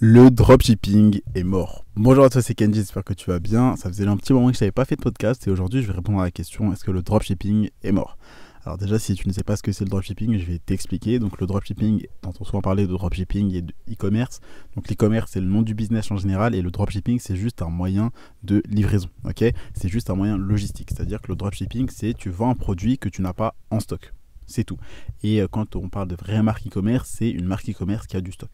Le dropshipping est mort. Bonjour à toi, c'est Kenji, j'espère que tu vas bien. Ça faisait un petit moment que je n'avais pas fait de podcast et aujourd'hui je vais répondre à la question: est-ce que le dropshipping est mort? Alors déjà, si tu ne sais pas ce que c'est le dropshipping, je vais t'expliquer. Donc le dropshipping, on entend souvent parler de dropshipping et de e-commerce. Donc l'e-commerce, c'est le nom du business en général et le dropshipping, c'est juste un moyen de livraison. Ok, c'est juste un moyen logistique. C'est-à-dire que le dropshipping, c'est tu vends un produit que tu n'as pas en stock. C'est tout. Et quand on parle de vraie marque e-commerce, c'est une marque e-commerce qui a du stock.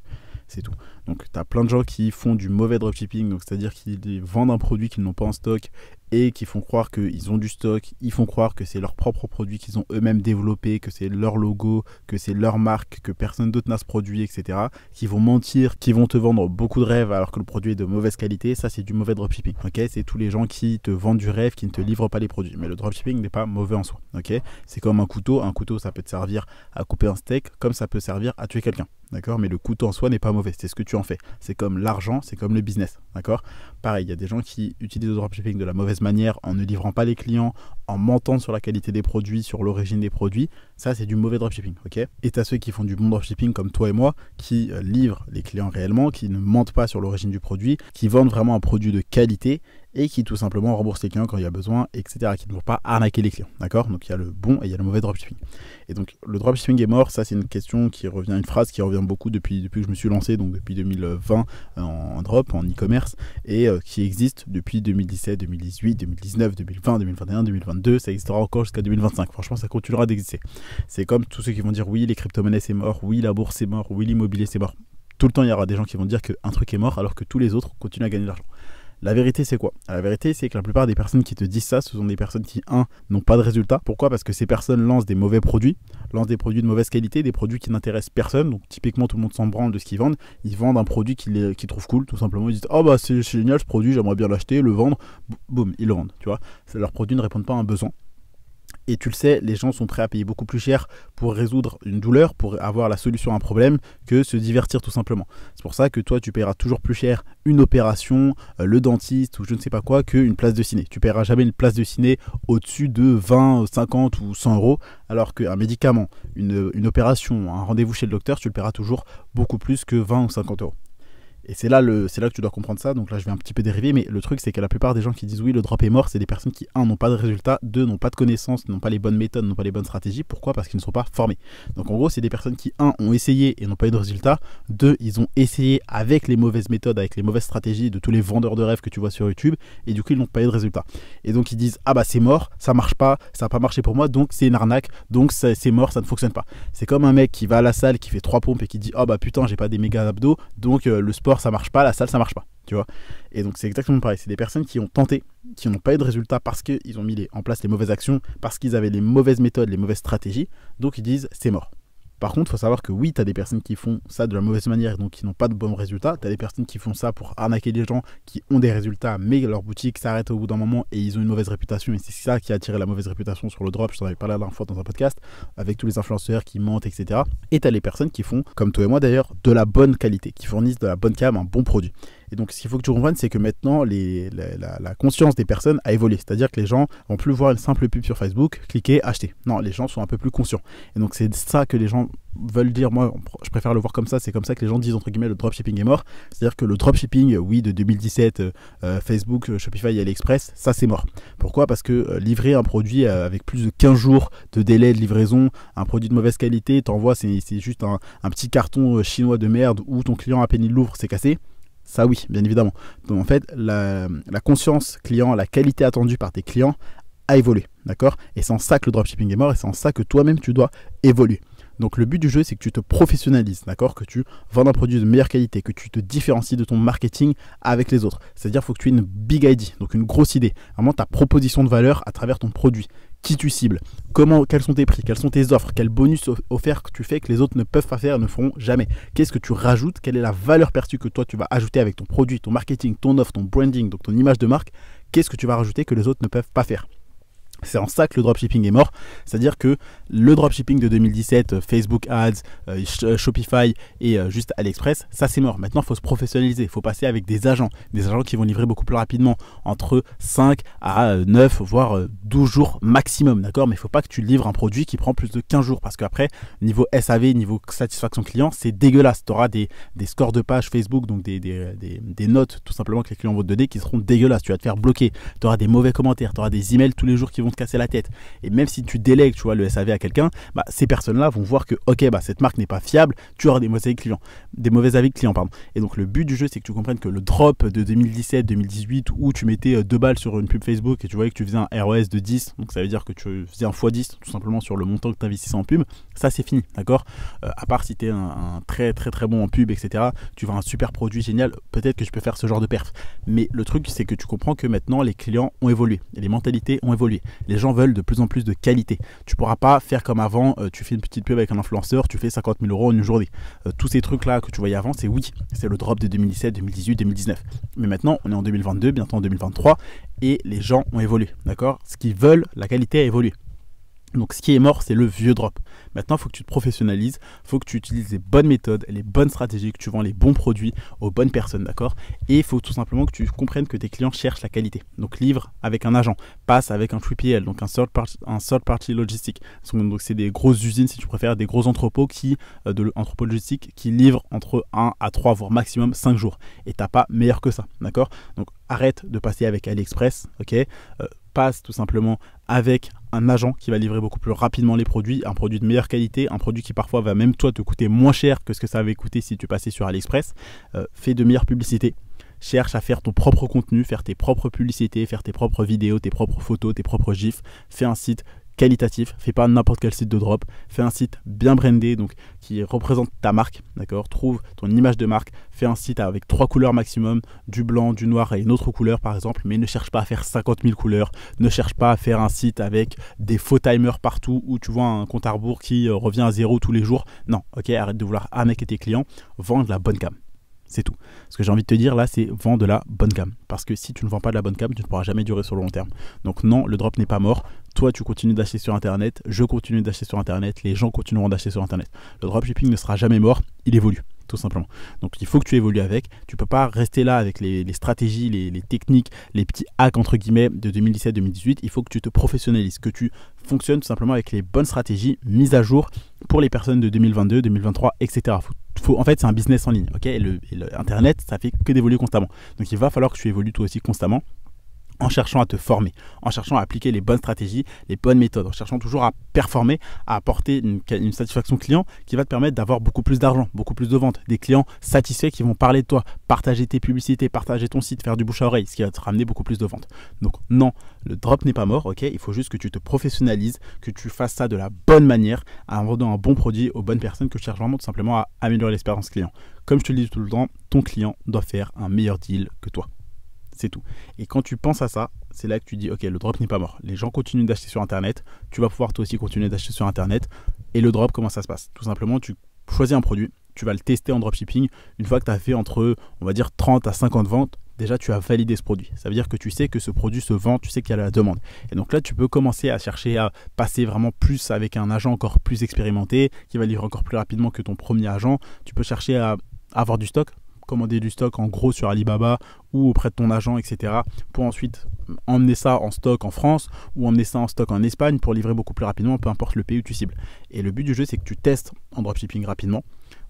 C'est tout. Donc tu as plein de gens qui font du mauvais dropshipping, donc c'est-à-dire qu'ils vendent un produit qu'ils n'ont pas en stock et qui font croire qu'ils ont du stock, ils font croire que c'est leur propre produit qu'ils ont eux-mêmes développé, que c'est leur logo, que c'est leur marque, que personne d'autre n'a ce produit, etc. Qui vont mentir, qui vont te vendre beaucoup de rêves alors que le produit est de mauvaise qualité. Ça, c'est du mauvais dropshipping. Ok, c'est tous les gens qui te vendent du rêve, qui ne te livrent pas les produits. Mais le dropshipping n'est pas mauvais en soi. Ok, c'est comme un couteau. Un couteau, ça peut te servir à couper un steak, comme ça peut servir à tuer quelqu'un. D'accord, mais le couteau en soi n'est pas mauvais, c'est ce que tu en fais. C'est comme l'argent, c'est comme le business. D'accord, pareil, il y a des gens qui utilisent le dropshipping de la mauvaise manière, en ne livrant pas les clients, en mentant sur la qualité des produits, sur l'origine des produits. Ça, c'est du mauvais dropshipping. Ok, et tu as ceux qui font du bon dropshipping comme toi et moi, qui livrent les clients réellement, qui ne mentent pas sur l'origine du produit, qui vendent vraiment un produit de qualité et qui tout simplement remboursent les clients quand il y a besoin, etc. Qui ne vont pas arnaquer les clients. D'accord, donc il y a le bon et il y a le mauvais dropshipping. Et donc le dropshipping est mort. Ça, c'est une question qui revient, une phrase qui revient beaucoup depuis que je me suis lancé, donc depuis 2020 en drop, en e-commerce, et qui existe depuis 2017, 2018, 2019, 2020, 2021, 2022. Ça existera encore jusqu'à 2025. Franchement, ça continuera d'exister. C'est comme tous ceux qui vont dire oui, les crypto-monnaies c'est mort, oui, la bourse c'est mort, oui, l'immobilier c'est mort. Tout le temps, il y aura des gens qui vont dire qu'un truc est mort alors que tous les autres continuent à gagner de l'argent. La vérité, c'est quoi? La vérité, c'est que la plupart des personnes qui te disent ça, ce sont des personnes qui, n'ont pas de résultats. Pourquoi? Parce que ces personnes lancent des mauvais produits, lancent des produits de mauvaise qualité, des produits qui n'intéressent personne. Donc, typiquement, tout le monde s'en branle de ce qu'ils vendent. Ils vendent un produit qu'ils trouvent cool, tout simplement. Ils disent: oh, bah, c'est génial ce produit, j'aimerais bien l'acheter, le vendre. Boum, ils le vendent, tu vois. Leurs produits ne répondent pas à un besoin. Et tu le sais, les gens sont prêts à payer beaucoup plus cher pour résoudre une douleur, pour avoir la solution à un problème, que se divertir tout simplement. C'est pour ça que toi, tu paieras toujours plus cher une opération, le dentiste ou je ne sais pas quoi, qu'une place de ciné. Tu paieras jamais une place de ciné au-dessus de 20, 50 ou 100 euros, alors qu'un médicament, une opération, un rendez-vous chez le docteur, tu le paieras toujours beaucoup plus que 20 ou 50 euros. Et c'est là que tu dois comprendre ça. Donc là, je vais un petit peu dériver, mais le truc, c'est que la plupart des gens qui disent oui, le drop est mort, c'est des personnes qui, n'ont pas de résultats, n'ont pas de connaissances, n'ont pas les bonnes méthodes, n'ont pas les bonnes stratégies. Pourquoi? Parce qu'ils ne sont pas formés. Donc en gros, c'est des personnes qui, ont essayé et n'ont pas eu de résultats. Ils ont essayé avec les mauvaises méthodes, avec les mauvaises stratégies de tous les vendeurs de rêves que tu vois sur YouTube, et du coup, ils n'ont pas eu de résultats. Et donc, ils disent: ah bah c'est mort, ça marche pas, ça n'a pas marché pour moi, donc c'est une arnaque, donc c'est mort, ça ne fonctionne pas. C'est comme un mec qui va à la salle, qui fait 3 pompes et qui dit: oh bah putain, j'ai pas des méga abdos, donc le sport ça marche pas, la salle ça marche pas, tu vois. Et donc c'est exactement pareil, c'est des personnes qui ont tenté, qui n'ont pas eu de résultats parce qu'ils ont mis en place les mauvaises actions, parce qu'ils avaient les mauvaises méthodes, les mauvaises stratégies, donc ils disent c'est mort. Par contre, il faut savoir que oui, tu as des personnes qui font ça de la mauvaise manière, donc qui n'ont pas de bons résultats. Tu as des personnes qui font ça pour arnaquer les gens, qui ont des résultats, mais leur boutique s'arrête au bout d'un moment et ils ont une mauvaise réputation. Et c'est ça qui a attiré la mauvaise réputation sur le drop. Je t'en avais parlé la dernière fois dans un podcast, avec tous les influenceurs qui mentent, etc. Et tu as les personnes qui font, comme toi et moi d'ailleurs, de la bonne qualité, qui fournissent de la bonne cam, un bon produit. Et donc, ce qu'il faut que tu comprennes, c'est que maintenant, la conscience des personnes a évolué. C'est-à-dire que les gens vont plus voir une simple pub sur Facebook, cliquer, acheter. Non, les gens sont un peu plus conscients. Et donc, c'est ça que les gens veulent dire. Moi, je préfère le voir comme ça. C'est comme ça que les gens disent, entre guillemets, le dropshipping est mort. C'est-à-dire que le dropshipping, oui, de 2017, Facebook, Shopify et AliExpress, ça, c'est mort. Pourquoi? Parce que livrer un produit avec plus de 15 jours de délai de livraison, un produit de mauvaise qualité, t'envoies, c'est juste un petit carton chinois de merde où ton client, à peine il l'ouvre, c'est cassé. Ça oui, bien évidemment. Donc en fait, la conscience client, la qualité attendue par tes clients a évolué, d'accord? Et c'est en ça que le dropshipping est mort et c'est en ça que toi-même tu dois évoluer. Donc le but du jeu, c'est que tu te professionnalises, d'accord? Que tu vends un produit de meilleure qualité, que tu te différencies de ton marketing avec les autres. C'est-à-dire qu'il faut que tu aies une big idea, donc une grosse idée. Vraiment ta proposition de valeur à travers ton produit. Qui tu cibles, quels sont tes prix, quelles sont tes offres, quels bonus offerts que tu fais que les autres ne peuvent pas faire et ne feront jamais. Qu'est-ce que tu rajoutes, quelle est la valeur perçue que toi tu vas ajouter avec ton produit, ton marketing, ton offre, ton branding, donc ton image de marque. Qu'est-ce que tu vas rajouter que les autres ne peuvent pas faire? C'est en ça que le dropshipping est mort. C'est-à-dire que le dropshipping de 2017, Facebook Ads, Shopify et juste AliExpress, ça c'est mort. Maintenant, il faut se professionnaliser. Il faut passer avec des agents qui vont livrer beaucoup plus rapidement, entre 5 à 9, voire 12 jours maximum. D'accord ? Mais il ne faut pas que tu livres un produit qui prend plus de 15 jours. Parce qu'après, niveau SAV, niveau satisfaction client, c'est dégueulasse. Tu auras des scores de page Facebook, donc des notes tout simplement que les clients vont te donner qui seront dégueulasses. Tu vas te faire bloquer. Tu auras des mauvais commentaires. Tu auras des emails tous les jours qui vont te casser la tête. Et même si tu délègues, tu vois, le SAV à quelqu'un, ces personnes-là vont voir que cette marque n'est pas fiable, tu auras des mauvais avis clients, pardon. Et donc le but du jeu, c'est que tu comprennes que le drop de 2017-2018 où tu mettais 2 balles sur une pub Facebook et tu voyais que tu faisais un ROS de 10, donc ça veut dire que tu faisais un x10 tout simplement sur le montant que tu investissais en pub, ça c'est fini, d'accord. À part si tu es un très très très bon en pub, etc., tu vends un super produit génial, peut-être que tu peux faire ce genre de perf. Mais le truc, c'est que tu comprends que maintenant les clients ont évolué, et les mentalités ont évolué. Les gens veulent de plus en plus de qualité. Tu pourras pas faire comme avant, tu fais une petite pub avec un influenceur, tu fais 50 000 € en une journée. Tous ces trucs-là que tu voyais avant, c'est le drop de 2017, 2018, 2019. Mais maintenant, on est en 2022, bientôt en 2023, et les gens ont évolué, d'accord ? Ce qu'ils veulent, la qualité a évolué. Donc ce qui est mort, c'est le vieux drop. Maintenant, il faut que tu te professionnalises, il faut que tu utilises les bonnes méthodes, les bonnes stratégies, que tu vends les bons produits aux bonnes personnes, d'accord ? Et il faut tout simplement que tu comprennes que tes clients cherchent la qualité. Donc livre avec un agent, passe avec un 3PL, donc un third party logistique. Donc c'est des grosses usines, si tu préfères, des gros entrepôts entrepôts logistiques qui livrent entre 1 à 3, voire maximum 5 jours. Et t'as pas meilleur que ça, d'accord ? Donc arrête de passer avec AliExpress, ok ? Passe tout simplement avec un agent qui va livrer beaucoup plus rapidement les produits, un produit de meilleure qualité, un produit qui parfois va même toi te coûter moins cher que ce que ça avait coûté si tu passais sur AliExpress. Fais de meilleures publicités. Cherche à faire ton propre contenu, faire tes propres publicités, faire tes propres vidéos, tes propres photos, tes propres gifs. Fais un site qualitatif, fais pas n'importe quel site de drop, fais un site bien brandé, donc qui représente ta marque, d'accord ? Trouve ton image de marque, fais un site avec 3 couleurs maximum, du blanc, du noir et une autre couleur par exemple, mais ne cherche pas à faire 50 000 couleurs, ne cherche pas à faire un site avec des faux timers partout où tu vois un compte à rebours qui revient à 0 tous les jours. Non, ok, arrête de vouloir arnaquer tes clients, vends de la bonne gamme. C'est tout. Ce que j'ai envie de te dire là, c'est vends de la bonne gamme. Parce que si tu ne vends pas de la bonne gamme, tu ne pourras jamais durer sur le long terme. Donc non, le drop n'est pas mort. Toi, tu continues d'acheter sur Internet. Je continue d'acheter sur Internet. Les gens continueront d'acheter sur Internet. Le dropshipping ne sera jamais mort. Il évolue, tout simplement. Donc il faut que tu évolues avec. Tu ne peux pas rester là avec les stratégies, les techniques, les petits hacks entre guillemets de 2017-2018. Il faut que tu te professionnalises, que tu fonctionnes tout simplement avec les bonnes stratégies mises à jour pour les personnes de 2022, 2023, etc. En fait, c'est un business en ligne, ok ? Et Internet, ça fait que d'évoluer constamment. Donc, il va falloir que tu évolues toi aussi constamment en cherchant à te former, en cherchant à appliquer les bonnes stratégies, les bonnes méthodes, en cherchant toujours à performer, à apporter une satisfaction client qui va te permettre d'avoir beaucoup plus d'argent, beaucoup plus de ventes, des clients satisfaits qui vont parler de toi, partager tes publicités, partager ton site, faire du bouche à oreille, ce qui va te ramener beaucoup plus de ventes. Donc non, le drop n'est pas mort, ok ? Il faut juste que tu te professionnalises, que tu fasses ça de la bonne manière, en vendant un bon produit aux bonnes personnes, que tu cherches vraiment tout simplement à améliorer l'expérience client. Comme je te le dis tout le temps, ton client doit faire un meilleur deal que toi. C'est tout. Et quand tu penses à ça, c'est là que tu dis ok, le drop n'est pas mort. Les gens continuent d'acheter sur Internet. Tu vas pouvoir toi aussi continuer d'acheter sur Internet. Et le drop, comment ça se passe ? Tout simplement, tu choisis un produit, tu vas le tester en dropshipping. Une fois que tu as fait entre, on va dire, 30 à 50 ventes, déjà tu as validé ce produit. Ça veut dire que tu sais que ce produit se vend, tu sais qu'il y a la demande. Et donc là, tu peux commencer à chercher à passer vraiment plus avec un agent encore plus expérimenté, qui va livrer encore plus rapidement que ton premier agent. Tu peux chercher à avoir du stock, commander du stock en gros sur Alibaba ou auprès de ton agent, etc. pour ensuite emmener ça en stock en France ou emmener ça en stock en Espagne pour livrer beaucoup plus rapidement, peu importe le pays où tu cibles. Et le but du jeu, c'est que tu testes en dropshipping rapidement.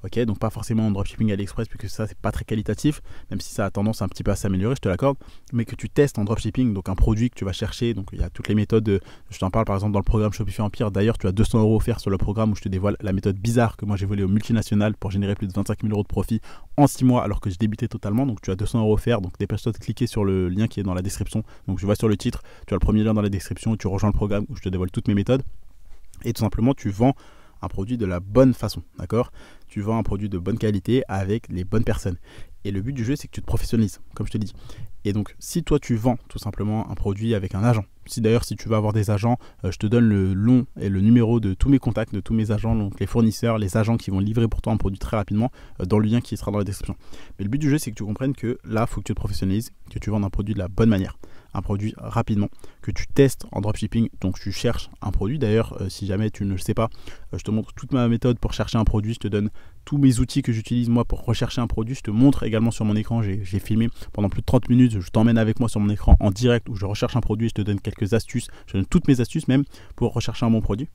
Ok, donc pas forcément en dropshipping AliExpress puisque ça c'est pas très qualitatif, même si ça a tendance un petit peu à s'améliorer, je te l'accorde, mais que tu testes en dropshipping, donc un produit que tu vas chercher, donc il y a toutes les méthodes, je t'en parle par exemple dans le programme Shopify Empire, d'ailleurs tu as 200 € offerts sur le programme où je te dévoile la méthode bizarre que moi j'ai volée aux multinationales pour générer plus de 25 000 € de profit en 6 mois alors que j'ai débuté totalement, donc tu as 200 € offerts, donc dépêche-toi de cliquer sur le lien qui est dans la description, donc je vois sur le titre, tu as le premier lien dans la description où tu rejoins le programme où je te dévoile toutes mes méthodes, et tout simplement tu vends un produit de la bonne façon, d'accord ? Tu vends un produit de bonne qualité avec les bonnes personnes. Et le but du jeu, c'est que tu te professionnalises, comme je te dis. Et donc, si toi, tu vends tout simplement un produit avec un agent, d'ailleurs si tu veux avoir des agents, je te donne le nom et le numéro de tous mes contacts, de tous mes agents, donc les fournisseurs, les agents qui vont livrer pour toi un produit très rapidement dans le lien qui sera dans la description. Mais le but du jeu, c'est que tu comprennes que là, il faut que tu te professionnalises, que tu vendes un produit de la bonne manière, un produit rapidement, que tu testes en dropshipping, donc tu cherches un produit. D'ailleurs, si jamais tu ne le sais pas, je te montre toute ma méthode pour chercher un produit, je te donne tous mes outils que j'utilise moi pour rechercher un produit, je te montre également sur mon écran, j'ai filmé pendant plus de 30 minutes, je t'emmène avec moi sur mon écran en direct où je recherche un produit, je te donne quelques astuces, je te donne toutes mes astuces même pour rechercher un bon produit.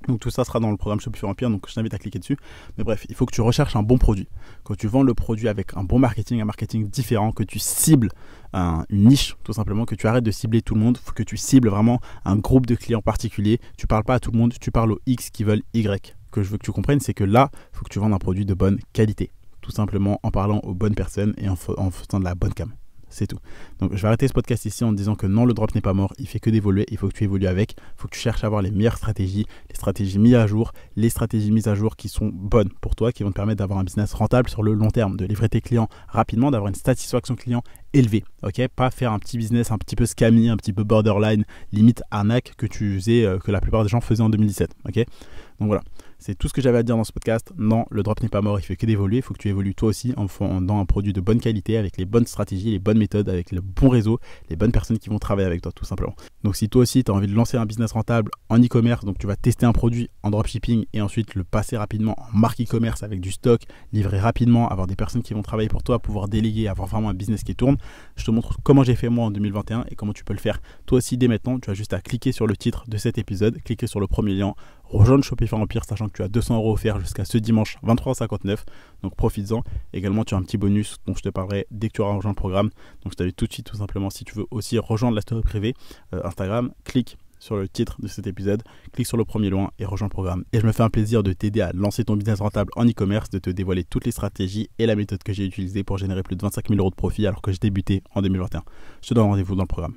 Donc tout ça sera dans le programme Shopify Empire, donc je t'invite à cliquer dessus. Mais bref, il faut que tu recherches un bon produit. Quand tu vends le produit avec un bon marketing, un marketing différent, que tu cibles une niche, tout simplement, que tu arrêtes de cibler tout le monde, faut que tu cibles vraiment un groupe de clients particuliers. Tu parles pas à tout le monde, tu parles aux X qui veulent Y. Ce que je veux que tu comprennes, c'est que là, il faut que tu vendes un produit de bonne qualité. Tout simplement en parlant aux bonnes personnes et en faisant de la bonne com. C'est tout. Donc je vais arrêter ce podcast ici en te disant que non, le drop n'est pas mort, il fait que d'évoluer, il faut que tu évolues avec, il faut que tu cherches à avoir les meilleures stratégies, les stratégies mises à jour, les stratégies mises à jour qui sont bonnes pour toi, qui vont te permettre d'avoir un business rentable sur le long terme, de livrer tes clients rapidement, d'avoir une satisfaction client élevée, ok? Pas faire un petit business un petit peu scammy, un petit peu borderline, limite arnaque que tu faisais, que la plupart des gens faisaient en 2017, ok? Donc voilà. C'est tout ce que j'avais à dire dans ce podcast. Non, le drop n'est pas mort, il fait que d'évoluer. Il faut que tu évolues toi aussi en vendant un produit de bonne qualité, avec les bonnes stratégies, les bonnes méthodes, avec le bon réseau, les bonnes personnes qui vont travailler avec toi, tout simplement. Donc si toi aussi tu as envie de lancer un business rentable en e-commerce, donc tu vas tester un produit en dropshipping et ensuite le passer rapidement en marque e-commerce avec du stock, livrer rapidement, avoir des personnes qui vont travailler pour toi, pouvoir déléguer, avoir vraiment un business qui tourne. Je te montre comment j'ai fait moi en 2021 et comment tu peux le faire toi aussi dès maintenant. Tu as juste à cliquer sur le titre de cet épisode, cliquer sur le premier lien, rejoindre Shopify Empire, sachant que tu as 200 € offerts jusqu'à ce dimanche 23h59. Donc profites-en. Également, tu as un petit bonus dont je te parlerai dès que tu auras rejoint le programme. Donc je t'invite tout de suite, tout simplement, si tu veux aussi rejoindre la story privée Instagram, clique sur le titre de cet épisode, clique sur le premier lien et rejoins le programme. Et je me fais un plaisir de t'aider à lancer ton business rentable en e-commerce, de te dévoiler toutes les stratégies et la méthode que j'ai utilisée pour générer plus de 25 000 € de profit alors que je débutais en 2021. Je te donne rendez-vous dans le programme.